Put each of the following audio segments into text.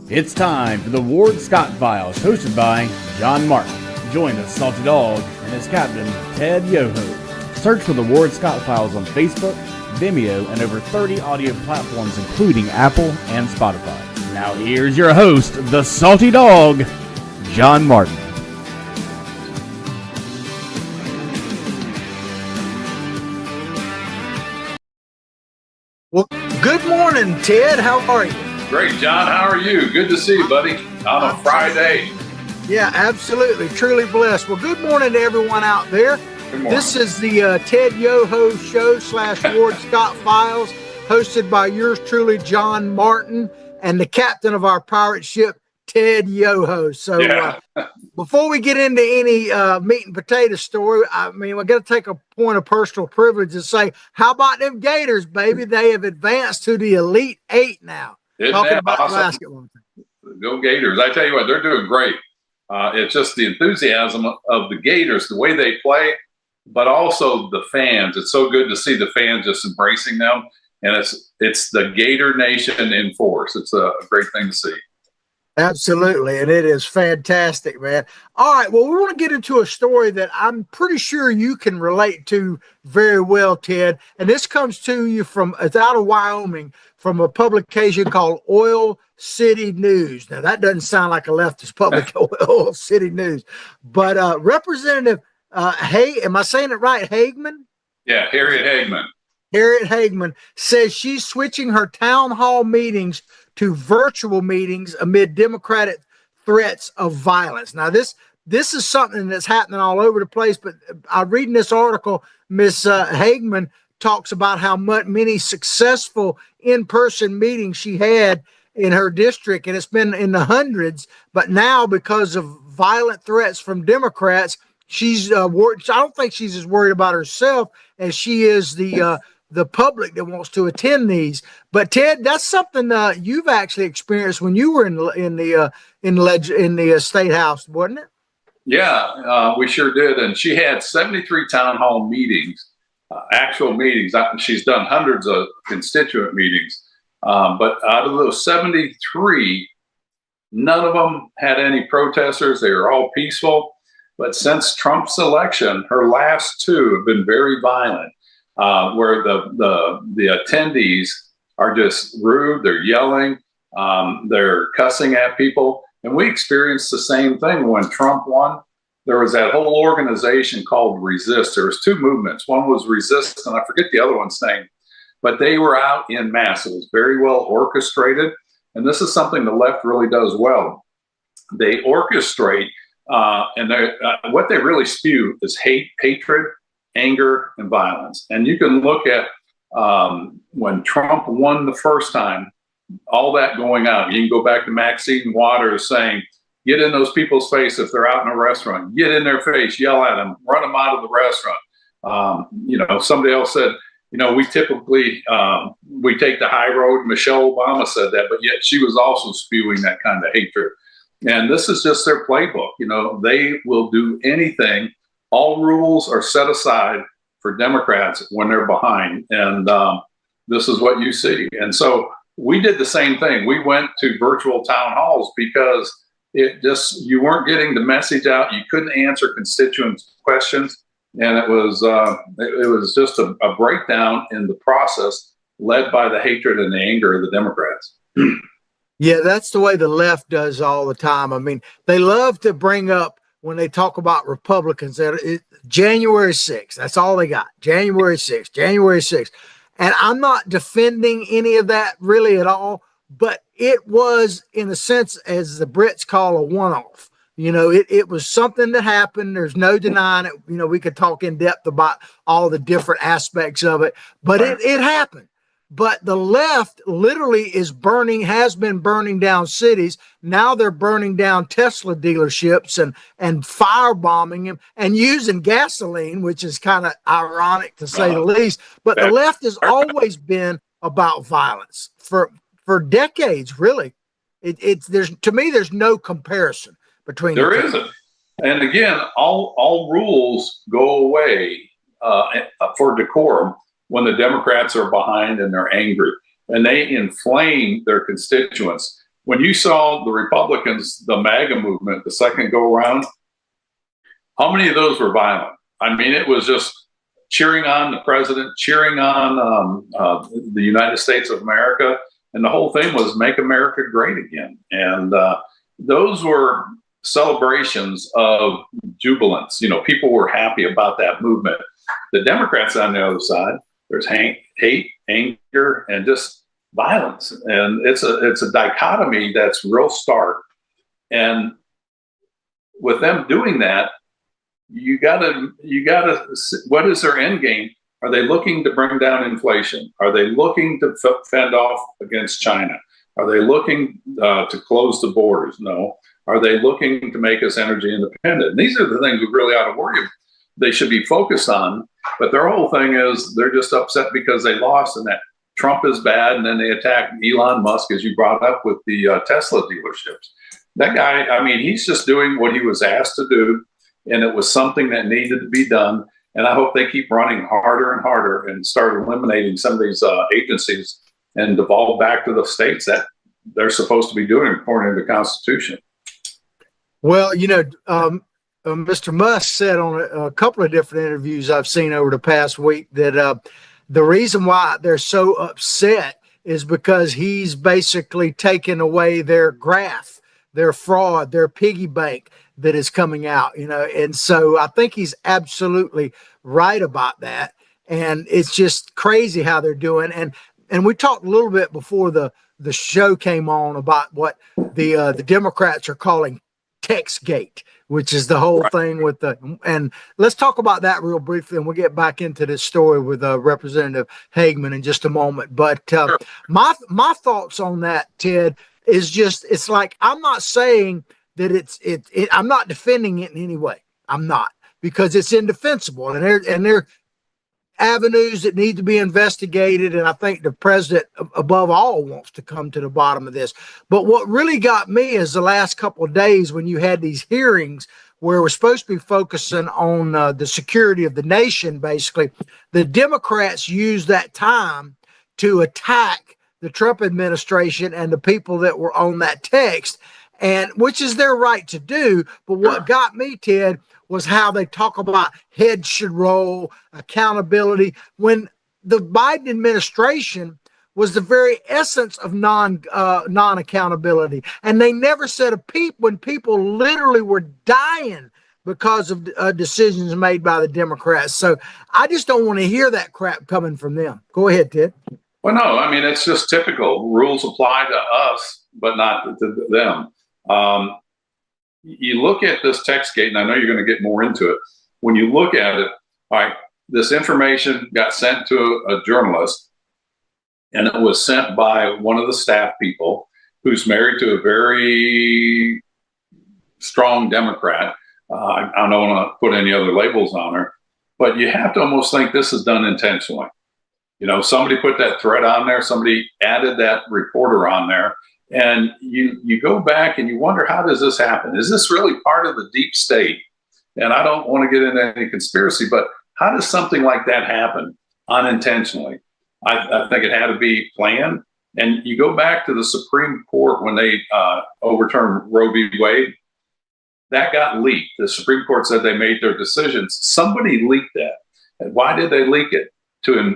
It's time for the Ward Scott Files, hosted by John Martin. Join the Salty Dog and his captain, Ted Yoho. Search for the Ward Scott Files on Facebook, Vimeo, and over 30 audio platforms, including Apple and Spotify. Now here's your host, the Salty Dog, John Martin. Well, good morning, Ted. How are you? Great, John. How are you? Good to see you, buddy, on a Friday. Yeah, absolutely. Truly blessed. Well, good morning to everyone out there. Good morning. This is the Ted Yoho Show / Ward Scott Files, hosted by yours truly, John Martin, and the captain of our pirate ship, Ted Yoho. So before we get into any meat and potato story, I mean, we're going to take a point of personal privilege and say, how about them Gators, baby? They have advanced to the Elite Eight now. Isn't Talking that about awesome? basketball. Go Gators. I tell you what, they're doing great. It's just the enthusiasm of the Gators, the way they play, but also the fans. It's so good to see the fans just embracing them. And it's the Gator Nation in force. It's a great thing to see. Absolutely. And it is fantastic, man. All right. Well, we want to get into a story that I'm pretty sure you can relate to very well, Ted. And this comes to you it's out of Wyoming, from a publication called Oil City News. Now, that doesn't sound like a leftist public, Oil City News. But Representative, am I saying it right, Hageman? Yeah, Harriet Hageman. Harriet Hageman says she's switching her town hall meetings to virtual meetings amid Democratic threats of violence. Now, this is something that's happening all over the place, but I'm reading this article. Ms. Hageman talks about how many successful in-person meetings she had in her district, and it's been in the hundreds, but now because of violent threats from Democrats, she's worried. I don't think she's as worried about herself as she is the public that wants to attend these. But Ted, that's something you've actually experienced when you were in the state house, wasn't it? Yeah, we sure did. And she had 73 town hall meetings, actual meetings. She's done hundreds of constituent meetings, but out of those 73, none of them had any protesters. They were all peaceful. But since Trump's election, her last two have been very violent. Where the attendees are just rude, they're yelling, they're cussing at people. And we experienced the same thing when Trump won. There was that whole organization called Resist. There was two movements. One was Resist, and I forget the other one's name, but they were out in mass. It was very well orchestrated. And this is something the left really does well. They orchestrate, and what they really spew is hate, hatred, anger, and violence. And you can look at when Trump won the first time, all that going out. You can go back to Maxine Waters saying, get in those people's face if they're out in a restaurant. Get in their face, yell at them, run them out of the restaurant. Somebody else said, we typically, we take the high road. Michelle Obama said that, but yet she was also spewing that kind of hatred. And this is just their playbook. They will do anything. All rules are set aside for Democrats when they're behind. And this is what you see. And so we did the same thing. We went to virtual town halls because you weren't getting the message out. You couldn't answer constituents' questions, and it was just a breakdown in the process, led by the hatred and the anger of the Democrats. Yeah, that's the way the left does all the time. I mean, they love to bring up when they talk about Republicans that January 6th, that's all they got. January 6th, January 6th. And I'm not defending any of that really at all, but it was, in a sense, as the Brits call, a one-off. You know, it was something that happened. There's no denying it. You know, we could talk in depth about all the different aspects of it, but it happened. But the left literally has been burning down cities. Now they're burning down Tesla dealerships and firebombing them and using gasoline, which is kind of ironic to say the least. But the left has always been about violence for decades, really. To me, there's no comparison between there isn't. And again, all rules go away for decorum when the Democrats are behind and they're angry, and they inflame their constituents. When you saw the Republicans, the MAGA movement, the second go around, how many of those were violent? I mean, it was just cheering on the president, cheering on the United States of America. And the whole thing was make America great again. And those were celebrations of jubilance. You know, people were happy about that movement. The Democrats on the other side, there's hate, anger, and just violence. And it's a dichotomy that's real stark. And with them doing that, you gotta, what is their end game? Are they looking to bring down inflation? Are they looking to fend off against China? Are they looking to close the borders? No. Are they looking to make us energy independent? And these are the things we really ought to worry about. They should be focused on, but their whole thing is they're just upset because they lost and that Trump is bad, and then they attack Elon Musk, as you brought up with the Tesla dealerships. That guy, I mean, he's just doing what he was asked to do, and it was something that needed to be done. And I hope they keep running harder and harder and start eliminating some of these agencies and devolve back to the states that they're supposed to be doing according to the Constitution. Well, you know, Mr. Musk said on a couple of different interviews I've seen over the past week that the reason why they're so upset is because he's basically taken away their graft, their fraud, their piggy bank that is coming out, you know. And so I think he's absolutely right about that. And it's just crazy how they're doing. And we talked a little bit before the show came on about what the Democrats are calling Textgate, which is the whole thing with and let's talk about that real briefly, and we'll get back into this story with Representative Hagman in just a moment. But my thoughts on that, Ted, is just, it's like, I'm not saying that I'm not defending it in any way. I'm not, because it's indefensible, and there avenues that need to be investigated. And I think the president, above all, wants to come to the bottom of this. But what really got me is the last couple of days when you had these hearings where we're supposed to be focusing on the security of the nation. Basically, the Democrats used that time to attack the Trump administration and the people that were on that text, and which is their right to do. But what got me, Ted, was how they talk about heads should roll, accountability, when the Biden administration was the very essence of non-accountability. And they never said a peep when people literally were dying because of decisions made by the Democrats. So I just don't want to hear that crap coming from them. Go ahead, Ted. Well, no, I mean, it's just typical. Rules apply to us, but not to them. You look at this Textgate, and I know you're going to get more into it. When you look at it, all right, this information got sent to a journalist, and it was sent by one of the staff people who's married to a very strong Democrat. I don't want to put any other labels on her, but you have to almost think this is done intentionally. You know, somebody put that thread on there, somebody added that reporter on there. And you go back and you wonder, how does this happen? Is this really part of the deep state? And I don't want to get into any conspiracy, but how does something like that happen unintentionally? I think it had to be planned. And you go back to the Supreme Court when they overturned Roe v. Wade, that got leaked. The Supreme Court said they made their decisions. Somebody leaked that. And why did they leak it? To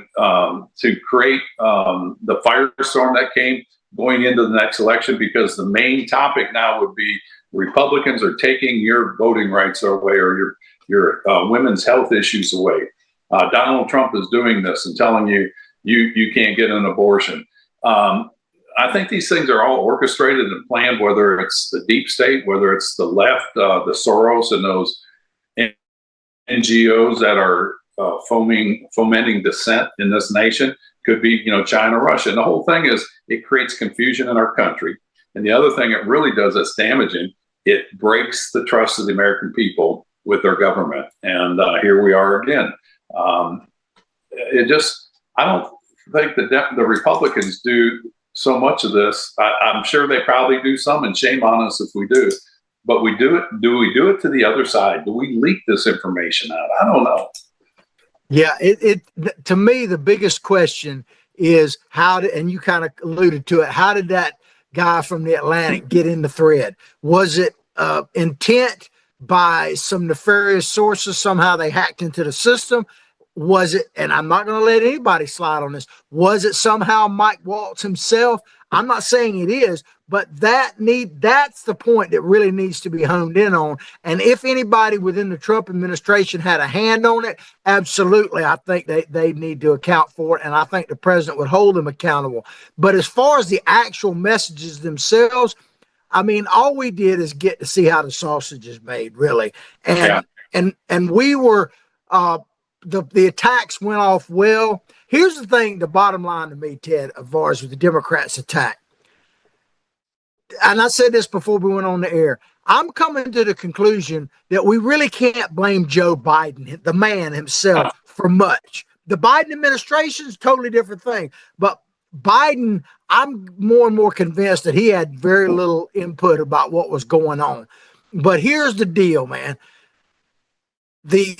create the firestorm that came going into the next election, because the main topic now would be Republicans are taking your voting rights away, or your women's health issues away. Donald Trump is doing this and telling you can't get an abortion. I think these things are all orchestrated and planned, whether it's the deep state, whether it's the left, the Soros and those NGOs that are fomenting dissent in this nation. Could be, China, Russia. And the whole thing is it creates confusion in our country. And the other thing it really does that's damaging, it breaks the trust of the American people with their government. And here we are again. I don't think the Republicans do so much of this. I'm sure they probably do some, and shame on us if we do. But we do it. Do we do it to the other side? Do we leak this information out? I don't know. Yeah, to me, the biggest question is and you kind of alluded to it, how did that guy from the Atlantic get in the thread? Was it intent by some nefarious sources? Somehow they hacked into the system? Was it, and I'm not going to let anybody slide on this, was it somehow Mike Waltz himself? I'm not saying it is, but that's the point that really needs to be honed in on. And if anybody within the Trump administration had a hand on it, absolutely, I think they need to account for it. And I think the president would hold them accountable. But as far as the actual messages themselves, I mean, all we did is get to see how the sausage is made, really. And we were, the attacks went off well. Here's the thing, the bottom line to me, Ted, as far as with the Democrats' attack. And I said this before we went on the air. I'm coming to the conclusion that we really can't blame Joe Biden, the man himself, for much. The Biden administration is a totally different thing. But Biden, I'm more and more convinced that he had very little input about what was going on. But here's the deal, man. The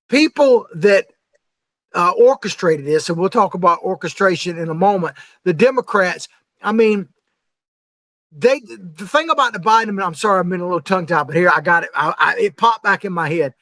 people that orchestrated this, and we'll talk about orchestration in a moment, the Democrats, I mean, the thing about the Biden, I'm sorry, I've been a little tongue-tied, but here I got it. It popped back in my head.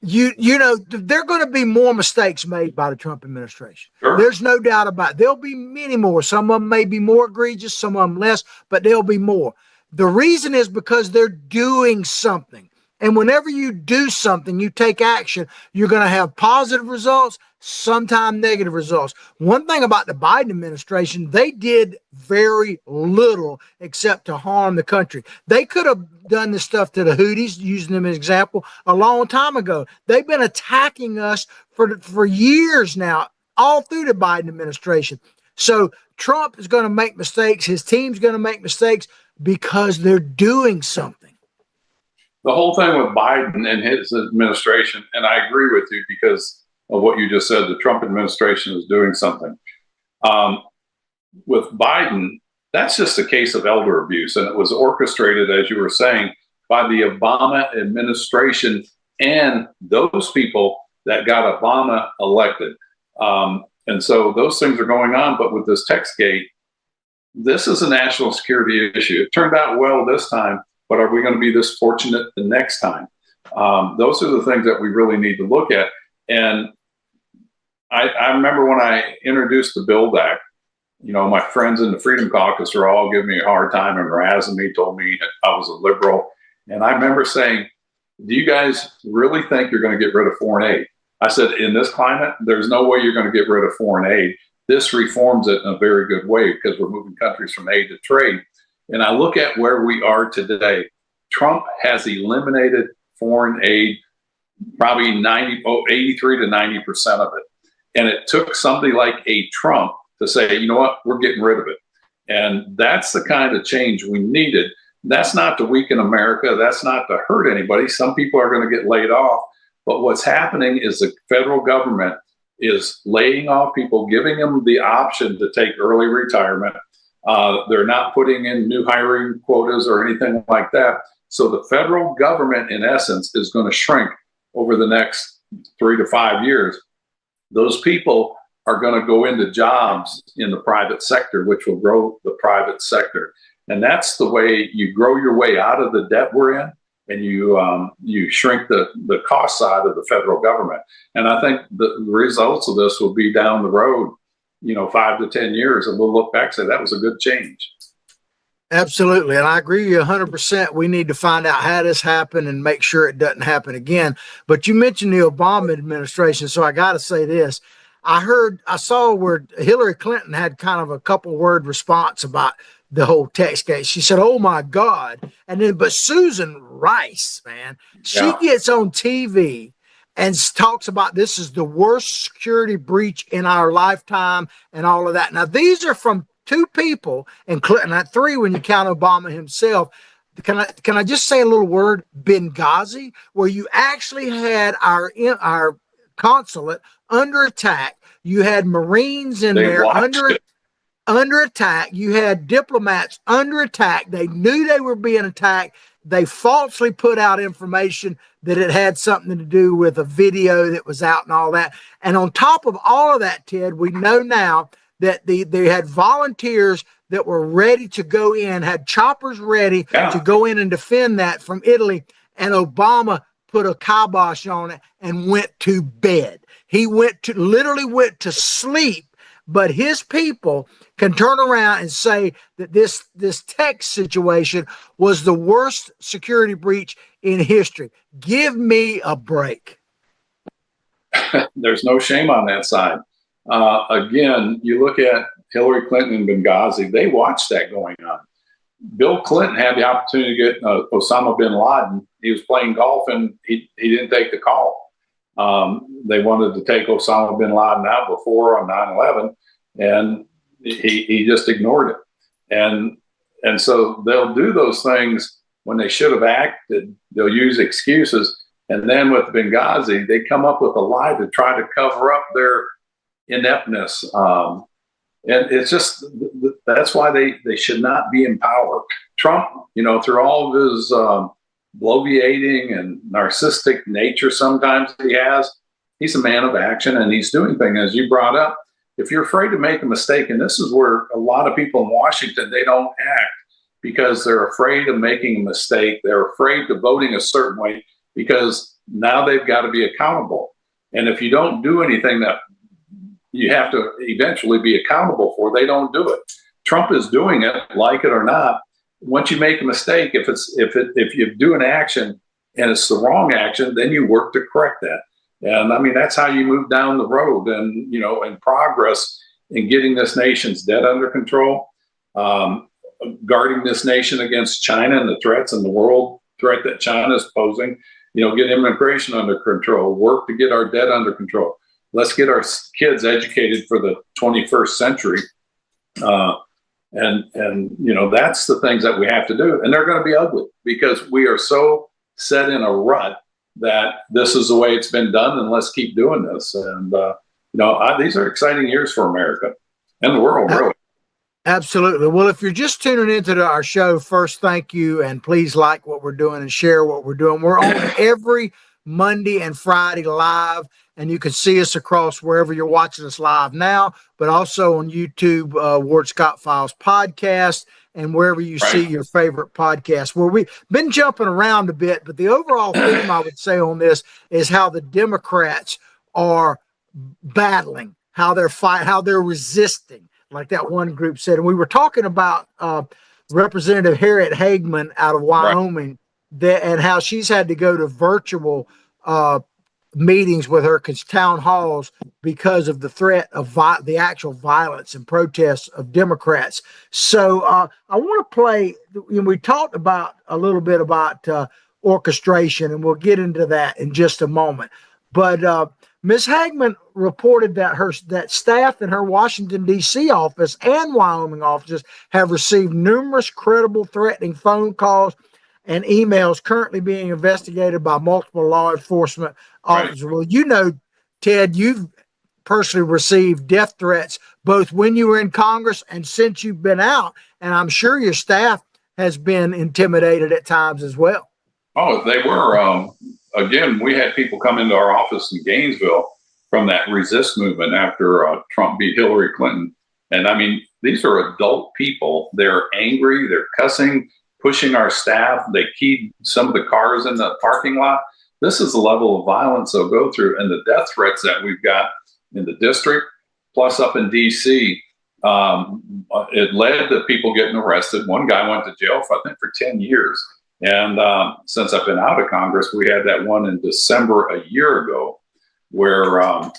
There are going to be more mistakes made by the Trump administration. Sure. There's no doubt about it. There'll be many more. Some of them may be more egregious, some of them less, but there'll be more. The reason is because they're doing something. And whenever you do something, you take action, you're going to have positive results, sometimes negative results. One thing about the Biden administration, they did very little except to harm the country. They could have done this stuff to the Houthis, using them as an example, a long time ago. They've been attacking us for years now, all through the Biden administration. So Trump is going to make mistakes. His team's going to make mistakes because they're doing something. The whole thing with Biden and his administration, and I agree with you because of what you just said, the Trump administration is doing something. With Biden, that's just a case of elder abuse, and it was orchestrated, as you were saying, by the Obama administration and those people that got Obama elected. And so those things are going on, but with this Textgate, this is a national security issue. It turned out well this time, but are we going to be this fortunate the next time? Those are the things that we really need to look at. And I remember when I introduced the Build Act, my friends in the Freedom Caucus were all giving me a hard time and harassing me, told me that I was a liberal. And I remember saying, do you guys really think you're going to get rid of foreign aid? I said, in this climate, there's no way you're going to get rid of foreign aid. This reforms it in a very good way because we're moving countries from aid to trade. And I look at where we are today. Trump has eliminated foreign aid, probably 83 to 90% of it. And it took somebody like a Trump to say, you know what, we're getting rid of it. And that's the kind of change we needed. That's not to weaken America. That's not to hurt anybody. Some people are going to get laid off. But what's happening is the federal government is laying off people, giving them the option to take early retirement. They're not putting in new hiring quotas or anything like that. So the federal government, in essence, is going to shrink over the next 3 to 5 years. Those people are going to go into jobs in the private sector, which will grow the private sector. And that's the way you grow your way out of the debt we're in, and you shrink the cost side of the federal government. And I think the results of this will be down the road, 5 to 10 years, and we'll look back and say that was a good change. Absolutely. And I agree with you 100%. We need to find out how this happened and make sure it doesn't happen again. But you mentioned the Obama administration. So I got to say this. I saw where Hillary Clinton had kind of a couple word response about the whole text case. She said, "Oh my God." And then, but Susan Rice, man, she gets on TV and talks about this is the worst security breach in our lifetime and all of that. Now, these are from two people, and Clinton at three when you count Obama himself. Can I just say a little word? Benghazi, where you actually had our consulate under attack. You had Marines in there under attack. You had diplomats under attack. They knew they were being attacked. They falsely put out information that it had something to do with a video that was out and all that. And on top of all of that, Ted, we know now that they had volunteers that were ready to go in, had choppers ready to go in and defend that from Italy. And Obama put a kibosh on it and went to bed. He literally went to sleep. But his people can turn around and say that this text situation was the worst security breach in history. Give me a break. There's no shame on that side. Again, you look at Hillary Clinton and Benghazi, they watched that going on. Bill Clinton had the opportunity to get Osama bin Laden. He was playing golf and he didn't take the call. They wanted to take Osama bin Laden out before on 9/11, and he just ignored it. And so they'll do those things when they should have acted. They'll use excuses. And then with Benghazi, they come up with a lie to try to cover up their ineptness. And it's just, that's why they should not be in power. Trump, through all of his bloviating and narcissistic nature sometimes he's a man of action, and he's doing things, as you brought up. If you're afraid to make a mistake, and this is where a lot of people in Washington, they don't act because they're afraid of making a mistake. They're afraid of voting a certain way because now they've got to be accountable. And if you don't do anything that you have to eventually be accountable for, they don't do it. Trump is doing it, like it or not. Once you make a mistake, if you do an action and it's the wrong action, then you work to correct that. And I mean, that's how you move down the road and, and progress in getting this nation's debt under control, guarding this nation against China and the threats and the world threat that China is posing, get immigration under control, work to get our debt under control. Let's get our kids educated for the 21st century. And that's the things that we have to do. And they're going to be ugly because we are so set in a rut that this is the way it's been done, and let's keep doing this. And, these are exciting years for America and the world, really. Absolutely. Well, if you're just tuning into our show, first, thank you. And please like what we're doing and share what we're doing. We're on every Monday and Friday live, and you can see us across wherever you're watching us live now, but also on YouTube, Ward Scott Files podcast, and wherever you see your favorite podcast, where we've been jumping around a bit. But the overall theme I would say on this is how the Democrats are battling, how they're fighting, how they're resisting, like that one group said. And we were talking about Representative Harriet Hagman out of Wyoming, and how she's had to go to virtual meetings with her town halls because of the threat of the actual violence and protests of Democrats. So I want to play, we talked about a little bit about orchestration, and we'll get into that in just a moment. But Ms. Hagman reported that staff in her Washington, D.C. office and Wyoming offices have received numerous credible threatening phone calls and emails currently being investigated by multiple law enforcement officers. Well, Ted, you've personally received death threats both when you were in Congress and since you've been out, and I'm sure your staff has been intimidated at times as well. Oh, they were. Again, we had people come into our office in Gainesville from that resist movement after Trump beat Hillary Clinton. And I mean, these are adult people. They're angry. They're cussing, pushing our staff. They keyed some of the cars in the parking lot. This is the level of violence they'll go through, and the death threats that we've got in the district, plus up in D.C. It led to people getting arrested. One guy went to jail for, I think, for 10 years. And since I've been out of Congress, we had that one in December a year ago where a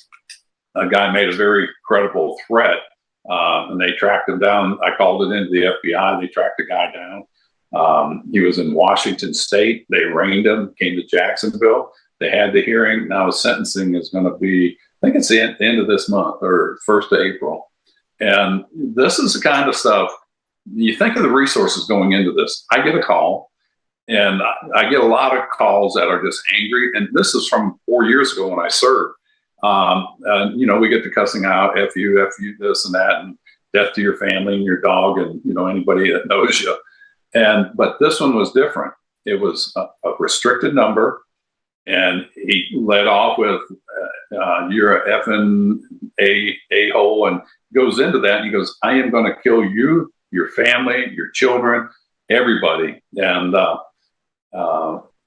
guy made a very credible threat, and they tracked him down. I called it into the FBI. They tracked the guy down. He was in Washington State. They arraigned him, came to Jacksonville. They had the hearing. Now his sentencing is going to be, I think it's the end of this month or 1st of April. And this is the kind of stuff, you think of the resources going into this. I get a call, and I get a lot of calls that are just angry. And this is from 4 years ago when I served. And, you know, we get the cussing out, F you, this and that, and death to your family and your dog and, you know, anybody that knows you. But this one was different. It was a restricted number. And he led off with, you're a effing a-hole, and goes into that. And he goes, I am going to kill you, your family, your children, everybody. And,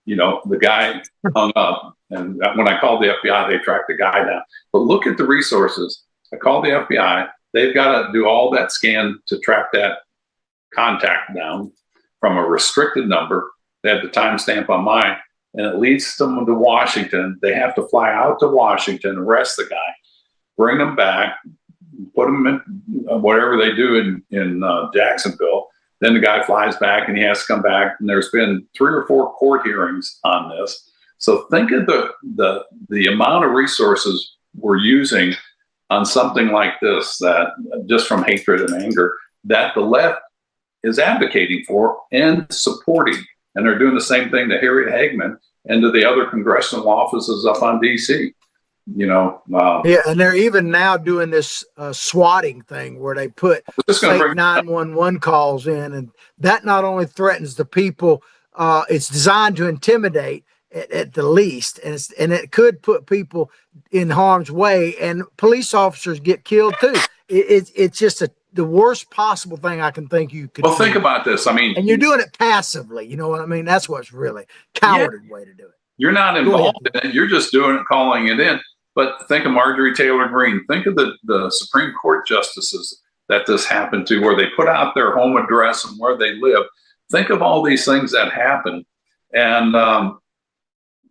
you know, the guy hung up. And when I called the FBI, they tracked the guy down. But look at the resources. I called the FBI. They've got to do all that scan to track that contact down from a restricted number. They had the timestamp on mine. And it leads them to Washington. They have to fly out to Washington, arrest the guy, bring him back, put him in whatever they do in Jacksonville. Then the guy flies back and he has to come back. And there's been 3 or 4 court hearings on this. So think of the amount of resources we're using on something like this, that just from hatred and anger, that the left is advocating for and supporting. And they're doing the same thing to Harriet Hagman and to the other congressional offices up on D.C. You know, yeah, and they're even now doing this swatting thing where they put fake 911 calls in, and that not only threatens the people, it's designed to intimidate at the least, and it could put people in harm's way, and police officers get killed too. It's just the worst possible thing I can think you could. Well, think about this. I mean, and you're doing it passively. You know what I mean? That's what's really cowardly way to do it. You're not involved in it. You're just doing it, calling it in. But think of Marjorie Taylor Greene. Think of the Supreme Court justices that this happened to, where they put out their home address and where they live. Think of all these things that happen. And,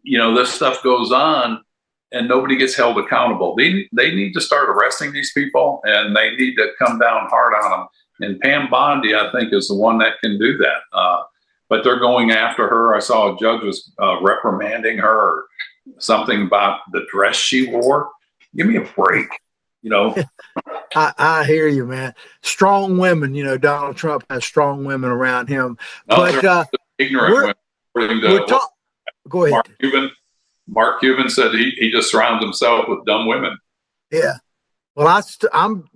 you know, this stuff goes on and nobody gets held accountable. They need to start arresting these people, and they need to come down hard on them. And Pam Bondi, I think, is the one that can do that. But they're going after her. I saw a judge was reprimanding her, or something about the dress she wore. Give me a break, you know. I hear you, man. Strong women, you know, Donald Trump has strong women around him. No, but ignorant women. Go ahead. Mark Cuban said he just surrounds himself with dumb women. Yeah. Well, I'm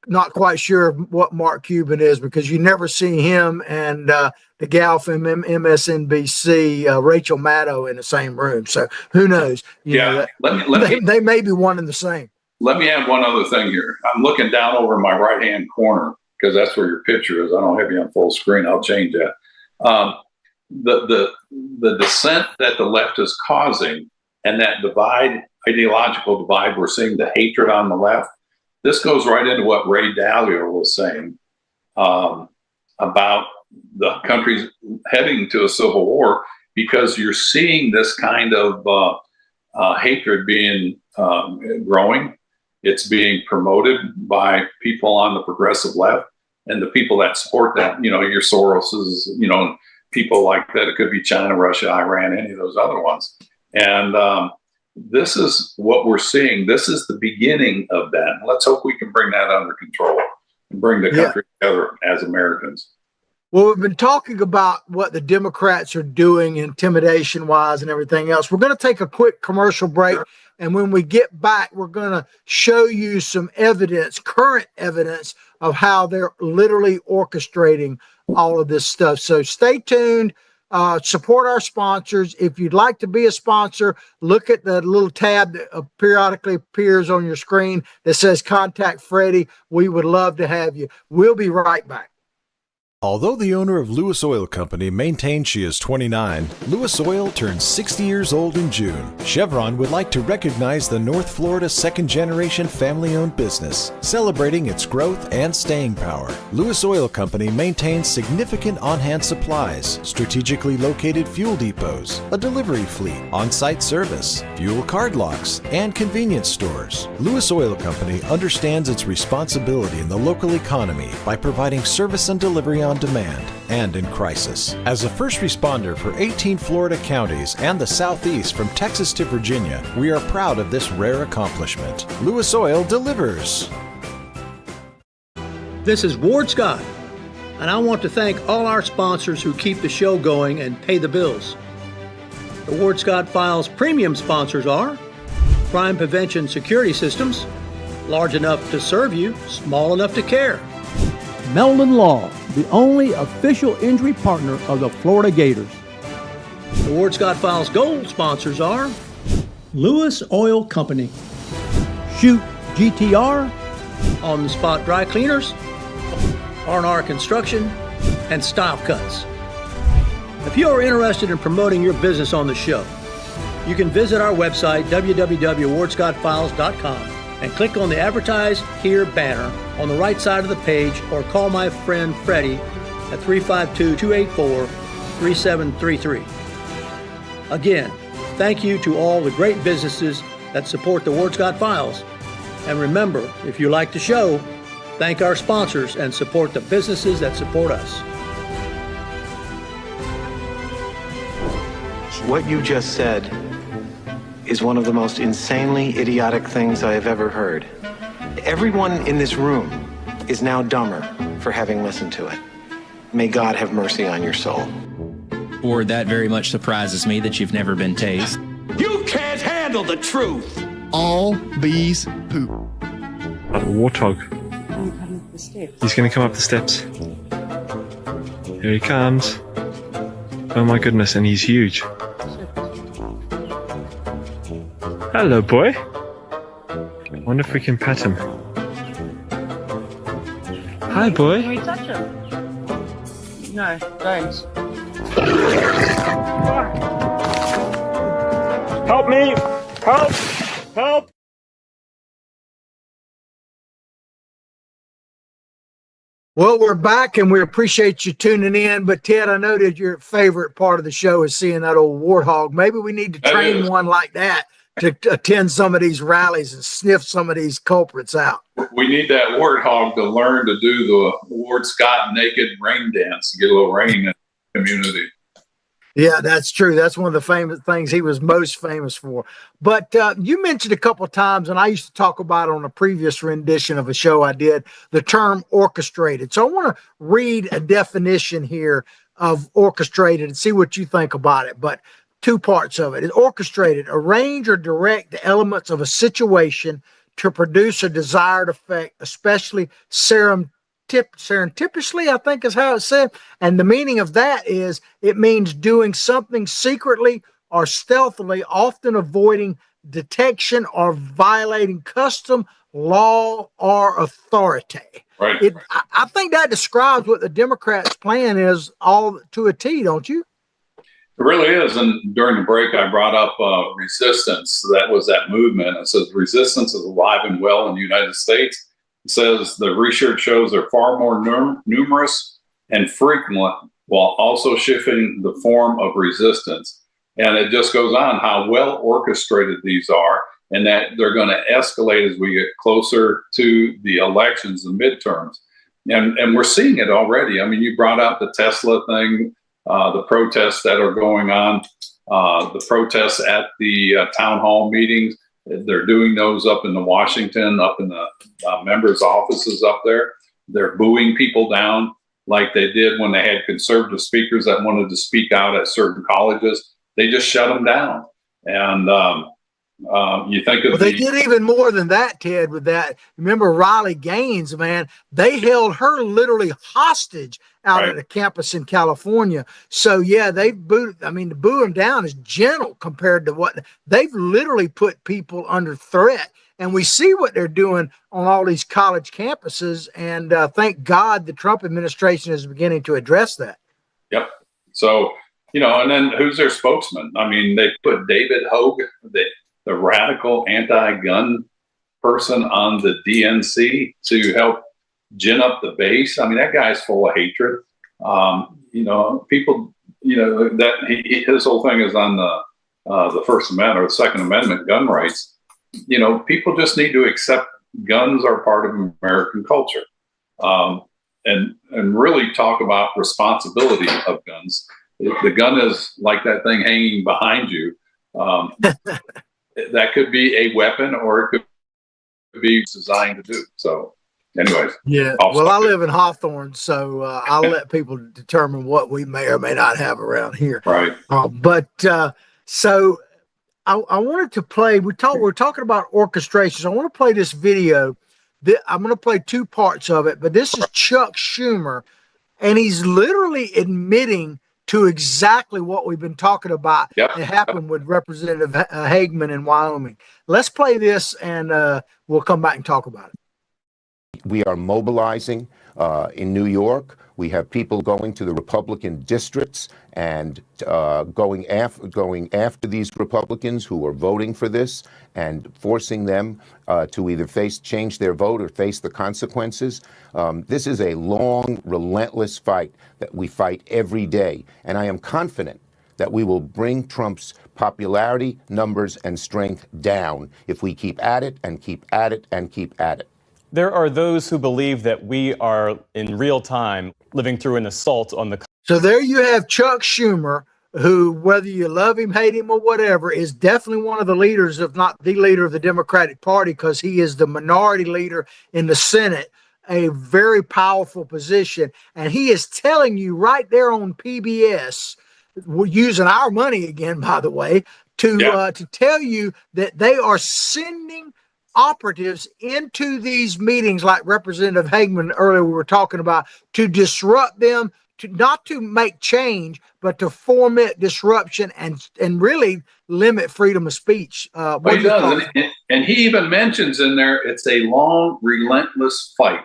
not quite sure what Mark Cuban is, because you never see him and the gal from MSNBC, Rachel Maddow, in the same room. So who knows? You know, they may be one and the same. Let me add one other thing here. I'm looking down over my right-hand corner because that's where your picture is. I don't have you on full screen. I'll change that. The dissent that the left is causing, and that ideological divide we're seeing, the hatred on the left, this goes right into what Ray Dalio was saying about the country's heading to a civil war, because you're seeing this kind of hatred being growing. It's being promoted by people on the progressive left, and the people that support that, you know, your Soroses, you know, people like that. It could be China, Russia, Iran, any of those other ones. And this is what we're seeing. This is the beginning of that. And let's hope we can bring that under control and bring the country together as Americans. Well, we've been talking about what the Democrats are doing intimidation-wise and everything else. We're going to take a quick commercial break. Sure. And when we get back, we're going to show you some evidence, current evidence, of how they're literally orchestrating all of this stuff. So stay tuned. support our sponsors. If you'd like to be a sponsor, look at the little tab that periodically appears on your screen that says Contact Freddie. We would love to have you. We'll be right back. Although the owner of Lewis Oil Company maintains she is 29, Lewis Oil turns 60 years old in June. Chevron would like to recognize the North Florida second-generation family-owned business, celebrating its growth and staying power. Lewis Oil Company maintains significant on-hand supplies, strategically located fuel depots, a delivery fleet, on-site service, fuel card locks, and convenience stores. Lewis Oil Company understands its responsibility in the local economy by providing service and delivery on demand and in crisis. As a first responder for 18 Florida counties and the Southeast from Texas to Virginia, we are proud of this rare accomplishment. Lewis Oil delivers. This is Ward Scott, and I want to thank all our sponsors who keep the show going and pay the bills. The Ward Scott Files premium sponsors are Crime Prevention Security Systems, large enough to serve you, small enough to care. Meldon Law, the only official injury partner of the Florida Gators. The Ward Scott Files Gold sponsors are Lewis Oil Company, Shoot GTR, On the Spot Dry Cleaners, R&R Construction, and Style Cuts. If you are interested in promoting your business on the show, you can visit our website, www.wardscottfiles.com, and click on the Advertise Here banner on the right side of the page, or call my friend Freddie at 352-284-3733. Again, thank you to all the great businesses that support the Ward Scott Files. And remember, if you like the show, thank our sponsors and support the businesses that support us. What you just said is one of the most insanely idiotic things I have ever heard. Everyone in this room is now dumber for having listened to it. May God have mercy on your soul. Ward, that very much surprises me that you've never been tased. You can't handle the truth! All bees poop. A warthog. He's gonna come up the steps. Here he comes. Oh my goodness, and he's huge. Hello, boy. I wonder if we can pet him. Hi, boy. Can we touch him? No, don't. Help me! Help! Help! Well, we're back and we appreciate you tuning in. But Ted, I know that your favorite part of the show is seeing that old warthog. Maybe we need to train one like that to attend some of these rallies and sniff some of these culprits out. We need that warthog to learn to do the Ward Scott naked rain dance, get a little rain in the community. Yeah, that's true. That's one of the famous things he was most famous for. But you mentioned a couple of times, and I used to talk about it on a previous rendition of a show I did, the term orchestrated. So I want to read a definition here of orchestrated and see what you think about it. But two parts of it. It's orchestrated, arrange or direct the elements of a situation to produce a desired effect, especially serendipitously, I think is how it's said. And the meaning of that is it means doing something secretly or stealthily, often avoiding detection or violating custom, law, or authority. Right. I think that describes what the Democrats' plan is all to a T, don't you? It really is. And during the break, I brought up resistance. That was that movement. It says resistance is alive and well in the United States. It says the research shows they're far more numerous and frequent while also shifting the form of resistance. And it just goes on how well orchestrated these are, and that they're going to escalate as we get closer to the elections, the midterms. And we're seeing it already. I mean, you brought out the Tesla thing, the protests that are going on, the protests at the town hall meetings. They're doing those up in the Washington, up in the members' offices up there. They're booing people down like they did when they had conservative speakers that wanted to speak out at certain colleges. They just shut them down. And You think of they did even more than that, Ted, with that. Remember Riley Gaines, man, they held her literally hostage out at a campus in California. So yeah, they to boo them down is gentle compared to what they've literally put people under threat. And we see what they're doing on all these college campuses. And thank God the Trump administration is beginning to address that. Yep. So, and then who's their spokesman? I mean, they put David Hogue, the radical anti-gun person, on the DNC to help gin up the base. I mean, that guy's full of hatred. People, that his whole thing is on the First Amendment or the Second Amendment, gun rights. People just need to accept guns are part of American culture, and really talk about responsibility of guns. The gun is like that thing hanging behind you. That could be a weapon, or it could be designed to do. So, anyways. Yeah. Well, I live in Hawthorne, so I'll let people determine what we may or may not have around here. Right. So I wanted to play. We're talking about orchestrations. I want to play this video. I'm going to play two parts of it, but this is Chuck Schumer, and he's literally admitting to exactly what we've been talking about. It happened with Representative Hagman in Wyoming. Let's play this, and we'll come back and talk about it. We are mobilizing in New York. We have people going to the Republican districts and going after these Republicans who are voting for this and forcing them to either change their vote or face the consequences. This is a long, relentless fight that we fight every day. And I am confident that we will bring Trump's popularity, numbers, and strength down if we keep at it and keep at it and keep at it. There are those who believe that we are in real time living through an assault on the. So there you have Chuck Schumer, who, whether you love him, hate him, or whatever, is definitely one of the leaders, if not the leader of the Democratic Party, because he is the minority leader in the Senate, a very powerful position. And he is telling you right there on PBS, we're using our money again, by the way, to tell you that they are sending operatives into these meetings, like Representative Hagman earlier we were talking about, to disrupt them, to not to make change, but to foment disruption and really limit freedom of speech. But he does, and he even mentions in there it's a long, relentless fight.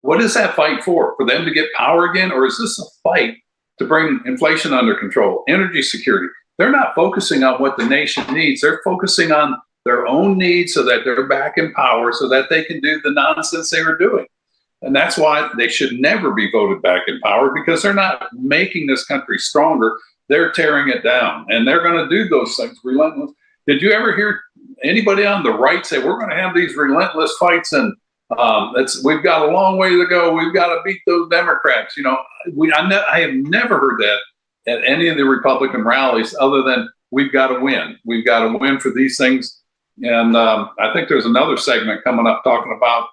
What is that fight for? For them to get power again, or is this a fight to bring inflation under control, energy security? They're not focusing on what the nation needs. They're focusing on their own needs so that they're back in power, so that they can do the nonsense they were doing. And that's why they should never be voted back in power, because they're not making this country stronger. They're tearing it down, and they're going to do those things relentless. Did you ever hear anybody on the right say, we're going to have these relentless fights and we've got a long way to go. We've got to beat those Democrats. I have never heard that at any of the Republican rallies, other than we've got to win. We've got to win for these things. And I think there's another segment coming up talking about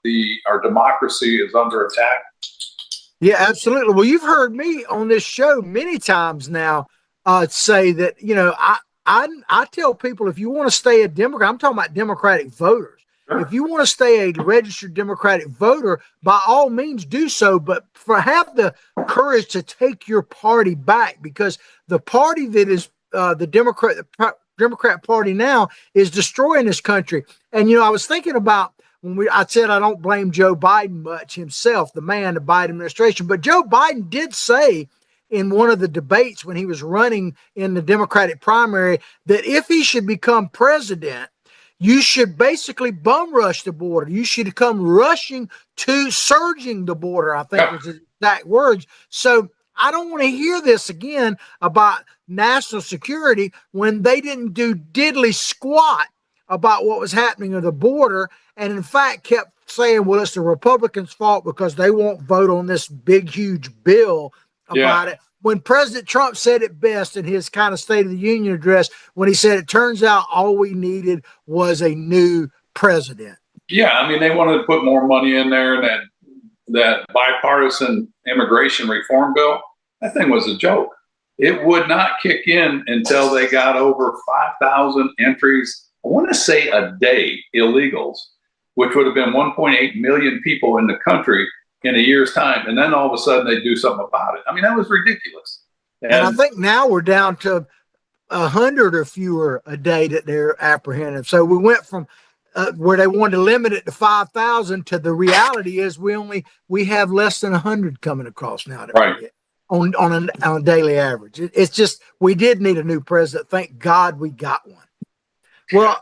our democracy is under attack. Yeah, absolutely. Well, you've heard me on this show many times now say that, I tell people, if you want to stay a Democrat, I'm talking about Democratic voters. Sure. If you want to stay a registered Democratic voter, by all means do so, but have the courage to take your party back, because the party that is the Democrat Party now is destroying this country. And, I was thinking about I said I don't blame Joe Biden much himself, the man, the Biden administration, but Joe Biden did say in one of the debates when he was running in the Democratic primary that if he should become president, you should basically bum rush the border. You should come surging the border, I think was his exact words. So I don't want to hear this again about national security when they didn't do diddly squat about what was happening at the border, and in fact kept saying, well, it's the Republicans' fault because they won't vote on this big, huge bill about it. When President Trump said it best in his kind of State of the Union address, when he said, it turns out all we needed was a new president. Yeah, I mean, they wanted to put more money in there, and that bipartisan immigration reform bill, that thing was a joke. It would not kick in until they got over 5,000 entries I want to say a day, illegals, which would have been 1.8 million people in the country in a year's time. And then all of a sudden they do something about it. I mean, that was ridiculous. And I think now we're down to 100 or fewer a day that they're apprehended. So we went from where they wanted to limit it to 5,000 to the reality is we have less than 100 coming across now. Right. On a daily average. It's just, we did need a new president. Thank God we got one. Well,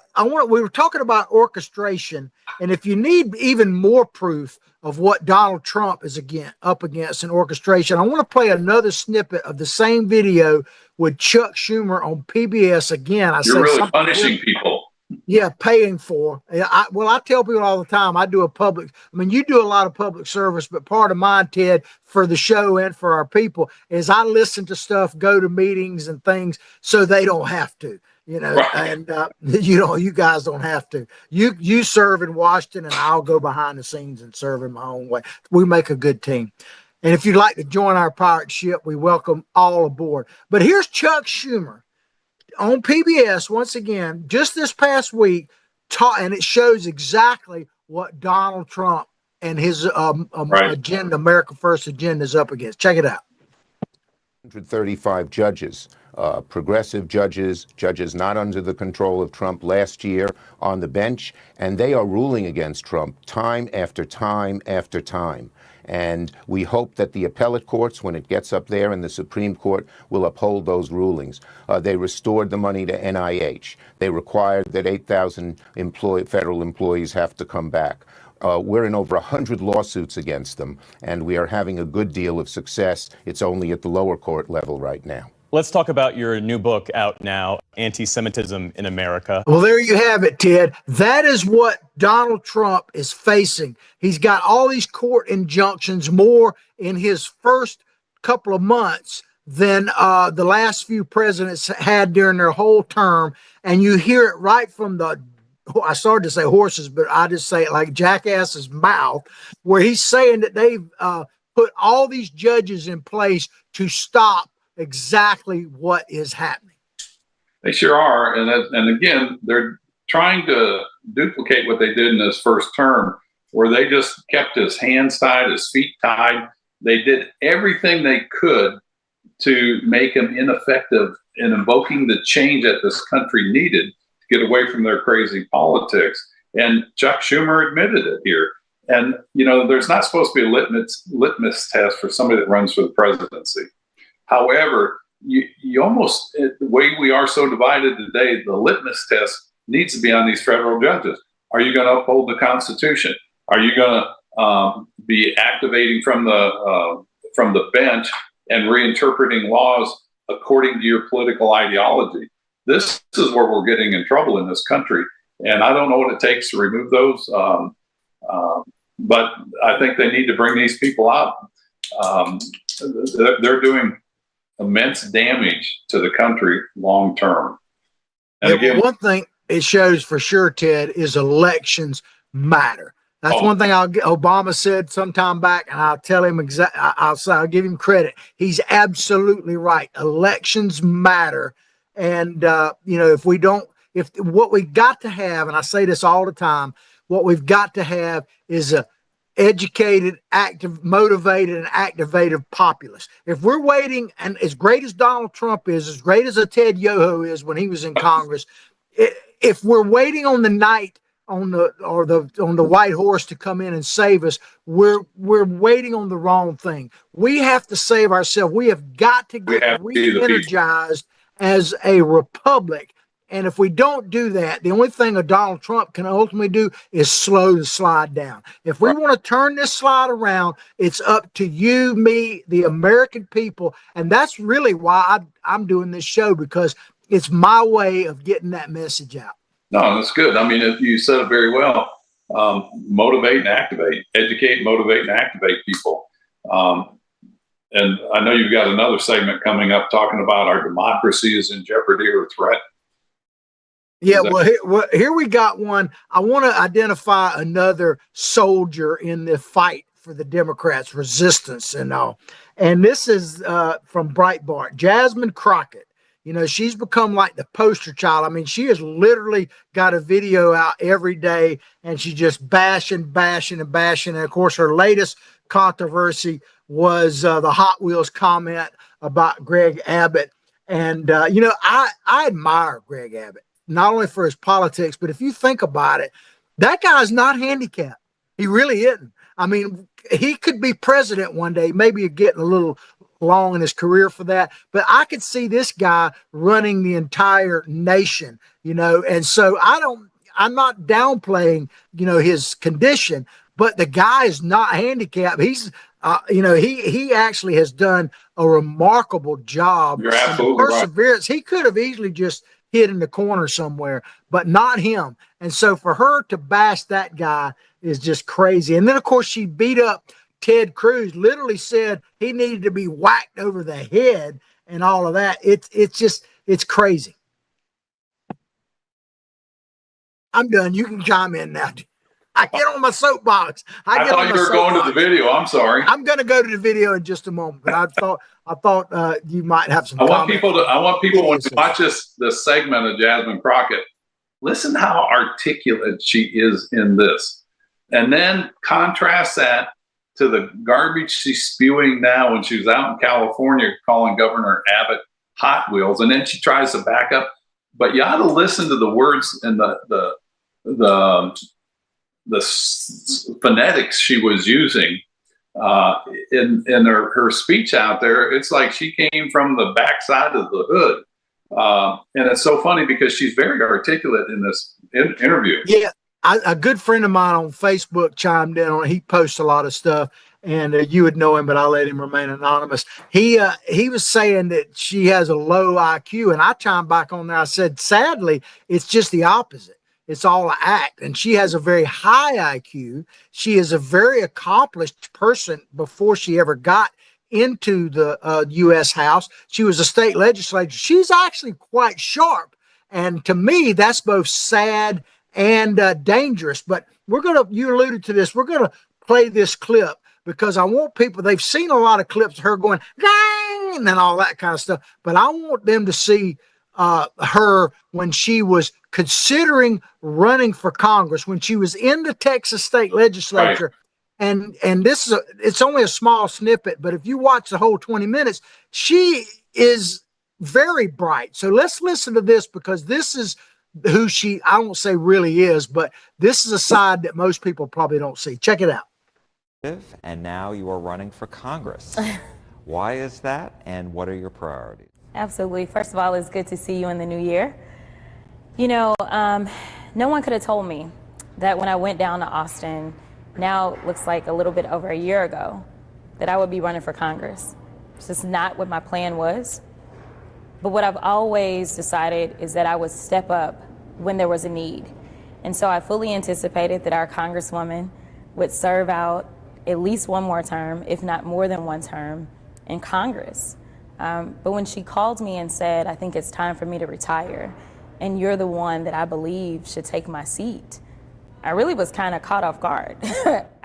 we were talking about orchestration, and if you need even more proof of what Donald Trump is up against in orchestration, I want to play another snippet of the same video with Chuck Schumer on PBS. Again, You're really punishing people. Yeah, paying for. I tell people all the time, you do a lot of public service, but part of mine, Ted, for the show and for our people is I listen to stuff, go to meetings and things so they don't have to, right. And, you guys don't have to. You serve in Washington and I'll go behind the scenes and serve in my own way. We make a good team. And if you'd like to join our pirate ship, we welcome all aboard. But here's Chuck Schumer on PBS once again, just this past week, and it shows exactly what Donald Trump and his agenda, America First agenda, is up against. Check it out. 135 judges, progressive judges not under the control of Trump last year on the bench, and they are ruling against Trump time after time after time. And we hope that the appellate courts, when it gets up there, and the Supreme Court will uphold those rulings. They restored the money to NIH. They required that 8,000 federal employees have to come back. We're in over 100 lawsuits against them, and we are having a good deal of success. It's only at the lower court level right now. Let's talk about your new book out now, Anti-Semitism in America. Well, there you have it, Ted. That is what Donald Trump is facing. He's got all these court injunctions, more in his first couple of months than the last few presidents had during their whole term. And you hear it right from I started to say horses, but I just say it like jackass's mouth, where he's saying that they've put all these judges in place to stop exactly what is happening. They sure are. And again, they're trying to duplicate what they did in his first term, where they just kept his hands tied, his feet tied. They did everything they could to make him ineffective in invoking the change that this country needed to get away from their crazy politics. And Chuck Schumer admitted it here. And, there's not supposed to be a litmus test for somebody that runs for the presidency. However, you almost, the way we are so divided today, the litmus test needs to be on these federal judges. Are you going to uphold the Constitution? Are you going to be activating from the bench and reinterpreting laws according to your political ideology? This is where we're getting in trouble in this country. And I don't know what it takes to remove those, but I think they need to bring these people out. They're doing immense damage to the country long term. And again, one thing it shows for sure, Ted, is elections matter. That's one thing Obama said some time back, and I'll tell him I'll give him credit. He's absolutely right. Elections matter, and if what we've got to have, and I say this all the time, what we've got to have is a educated, active, motivated, and activated populace. If we're waiting, and as great as Donald Trump is, as great as a Ted Yoho is when he was in Congress, if we're waiting on the knight on the white horse to come in and save us, we're waiting on the wrong thing. We have to save ourselves. We have got to get re-energized as a republic. And if we don't do that, the only thing a Donald Trump can ultimately do is slow the slide down. If we want to turn this slide around, it's up to you, me, the American people. And that's really why I'm doing this show, because it's my way of getting that message out. No, that's good. I mean, you said it very well. Motivate and activate, educate, motivate, and activate people. And I know you've got another segment coming up talking about our democracy is in jeopardy or threat. Yeah, here we got one. I want to identify another soldier in the fight for the Democrats, resistance and all. And this is from Breitbart. Jasmine Crockett You know, she's become like the poster child. I mean, she has literally got a video out every day, and she's just bashing. And of course, her latest controversy was the Hot Wheels comment about Greg Abbott. And, you know, I admire Greg Abbott, not only for his politics, but if you think about it, that guy's not handicapped. He really isn't. I mean, he could be president one day, maybe getting a little long in his career for that, but I could see this guy running the entire nation, you know, and so I'm not downplaying, you know, his condition, but the guy is not handicapped. He's, you know, he actually has done a remarkable job. You're absolutely perseverance. Right. He could have easily just hid in the corner somewhere, but not him. And so for her to bash that guy is just crazy. And then, of course, she beat up Ted Cruz, literally said he needed to be whacked over the head and all of that. It's crazy. I'm done. You can chime in now. I get on my soapbox. I thought you were going to the video. I'm sorry. I'm going to go to the video in just a moment, but I thought you might have some. I want people when you watch this segment of Jasmine Crockett, listen how articulate she is in this, and then contrast that to the garbage she's spewing now when she was out in California calling Governor Abbott Hot Wheels, and then she tries to back up. But you ought to listen to the words and the phonetics she was using in her speech out there. It's like she came from the backside of the hood. And it's so funny because she's very articulate in this interview. Yeah. A good friend of mine on Facebook chimed in on it. He posts a lot of stuff, and you would know him, but I'll let him remain anonymous. He was saying that she has a low IQ, and I chimed back on there. I said, sadly, it's just the opposite. It's all an act. And she has a very high IQ. She is a very accomplished person before she ever got into the U.S. House. She was a state legislator. She's actually quite sharp. And to me, that's both sad and dangerous. But you alluded to this, we're going to play this clip because I want people, they've seen a lot of clips of her going, gang, and all that kind of stuff. But I want them to see her when she was considering running for Congress, when she was in the Texas state legislature. Right. And it's only a small snippet, but if you watch the whole 20 minutes, she is very bright. So let's listen to this because this is who I won't say really is, but this is a side that most people probably don't see. Check it out. And now you are running for Congress. Why is that, and what are your priorities? Absolutely. First of all, it's good to see you in the new year. You know, no one could have told me that when I went down to Austin, now it looks like a little bit over a year ago, that I would be running for Congress. It's just not what my plan was. But what I've always decided is that I would step up when there was a need. And so I fully anticipated that our Congresswoman would serve out at least one more term, if not more than one term, in Congress. But when she called me and said, I think it's time for me to retire, and you're the one that I believe should take my seat, I really was kind of caught off guard.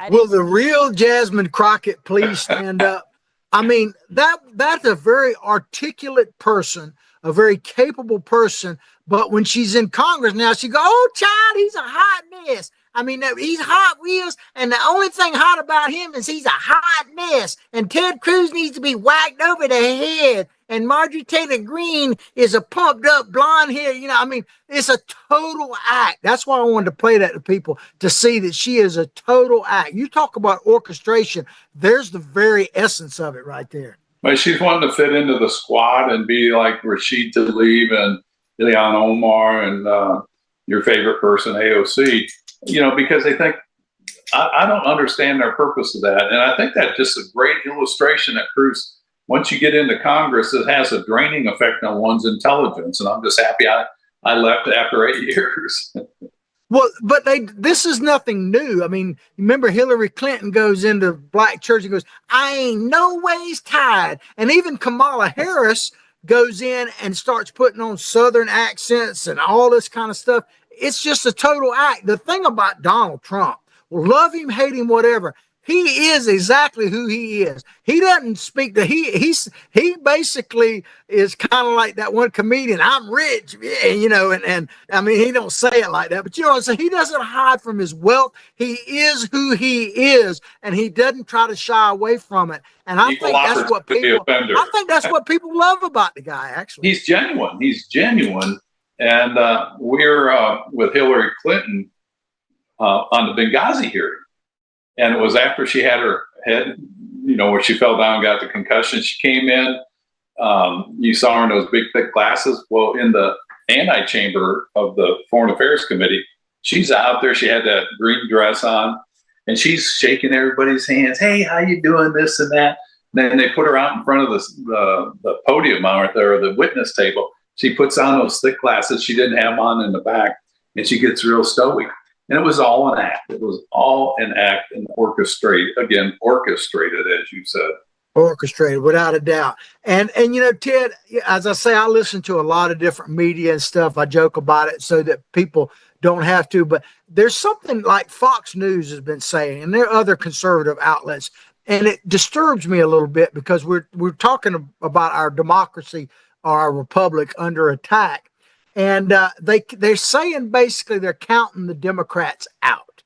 Will the real Jasmine Crockett please stand up? I mean, that's a very articulate person, a very capable person. But when she's in Congress now, she goes, oh, child, he's a hot mess. I mean, he's Hot Wheels, and the only thing hot about him is he's a hot mess. And Ted Cruz needs to be whacked over the head. And Marjorie Taylor Greene is a pumped up blonde hair. You know, I mean, it's a total act. That's why I wanted to play that to people, to see that she is a total act. You talk about orchestration. There's the very essence of it right there. But she's wanting to fit into the squad and be like Rashid Tlaib and Ilhan Omar and your favorite person, AOC. You know, because they think, I don't understand their purpose of that. And I think that's just a great illustration that Cruz, once you get into Congress, it has a draining effect on one's intelligence. And I'm just happy I left after 8 years. Well, but this is nothing new. I mean, remember Hillary Clinton goes into black church and goes, I ain't no ways tired. And even Kamala Harris goes in and starts putting on Southern accents and all this kind of stuff. It's just a total act. The thing about Donald Trump, love him, hate him, whatever, he is exactly who he is. He doesn't speak to he basically is kind of like that one comedian. I'm rich, and I mean he don't say it like that, but so he doesn't hide from his wealth. He is who he is, and he doesn't try to shy away from it. And I think that's what people love about the guy. Actually, he's genuine. And we're with Hillary Clinton on the Benghazi hearing. And it was after she had her head, where she fell down, got the concussion. She came in. You saw her in those big, thick glasses. Well, in the antechamber of the Foreign Affairs Committee, she's out there. She had that green dress on, and she's shaking everybody's hands. Hey, how you doing? This and that. And then they put her out in front of the podium out there, or the witness table. She puts on those thick glasses. She didn't have them on in the back, and she gets real stoic. And it was all an act. It was all an act and orchestrated, as you said. Orchestrated, without a doubt. And Ted, as I say, I listen to a lot of different media and stuff. I joke about it so that people don't have to. But there's something like Fox News has been saying, and there are other conservative outlets, and it disturbs me a little bit because we're talking about our democracy, our republic under attack. And they're saying basically they're counting the Democrats out.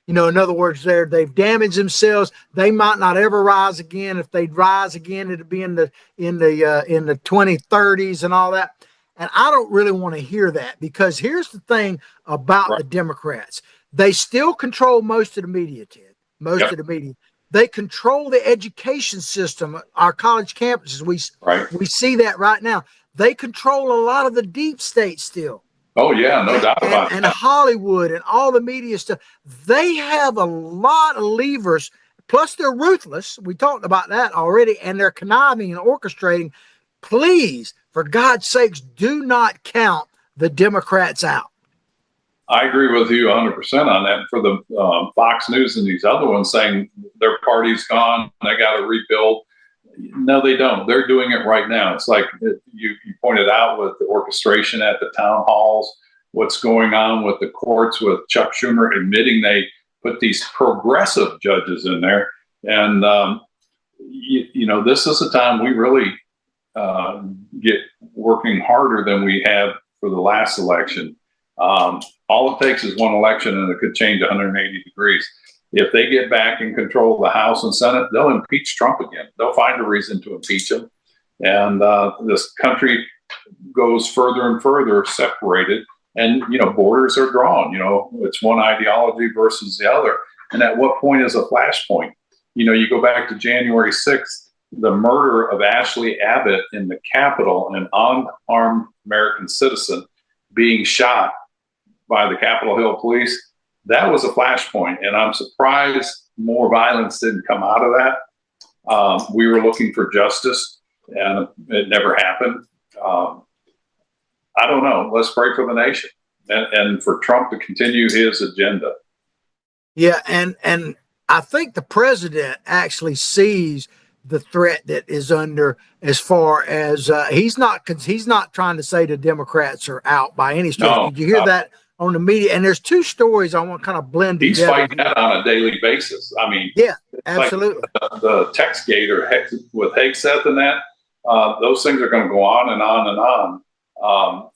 In other words, they've damaged themselves. They might not ever rise again. If they'd rise again, it'd be in the 2030s and all that. And I don't really want to hear that, because here's the thing about the Democrats: they still control most of the media, Ted. Most of the media. They control the education system, our college campuses. We see that right now. They control a lot of the deep state still. Oh, yeah, no doubt about it. And Hollywood and all the media stuff. They have a lot of levers, plus they're ruthless. We talked about that already, and they're conniving and orchestrating. Please, for God's sakes, do not count the Democrats out. I agree with you 100% on that. For the Fox News and these other ones saying their party's gone, they got to rebuild. No, they don't. They're doing it right now. It's like you pointed out with the orchestration at the town halls, what's going on with the courts, with Chuck Schumer admitting they put these progressive judges in there. And, this is a time we really get working harder than we have for the last election. All it takes is one election and it could change 180 degrees. If they get back in control of the House and Senate, they'll impeach Trump again. They'll find a reason to impeach him. And this country goes further and further separated. And, borders are drawn. It's one ideology versus the other. And at what point is a flashpoint? You go back to January 6th, the murder of Ashley Abbott in the Capitol, an unarmed American citizen being shot by the Capitol Hill police. That was a flashpoint, and I'm surprised more violence didn't come out of that. We were looking for justice, and it never happened. I don't know. Let's pray for the nation and for Trump to continue his agenda. Yeah, and I think the president actually sees the threat that is under, as far as he's not trying to say the Democrats are out by any stretch. No, Did you hear that on the media? And there's two stories I want to kind of blend He's together. fighting that on a daily basis. I mean, yeah, absolutely. Like the text gate or with Hegseth and that, those things are going to go on and on and on,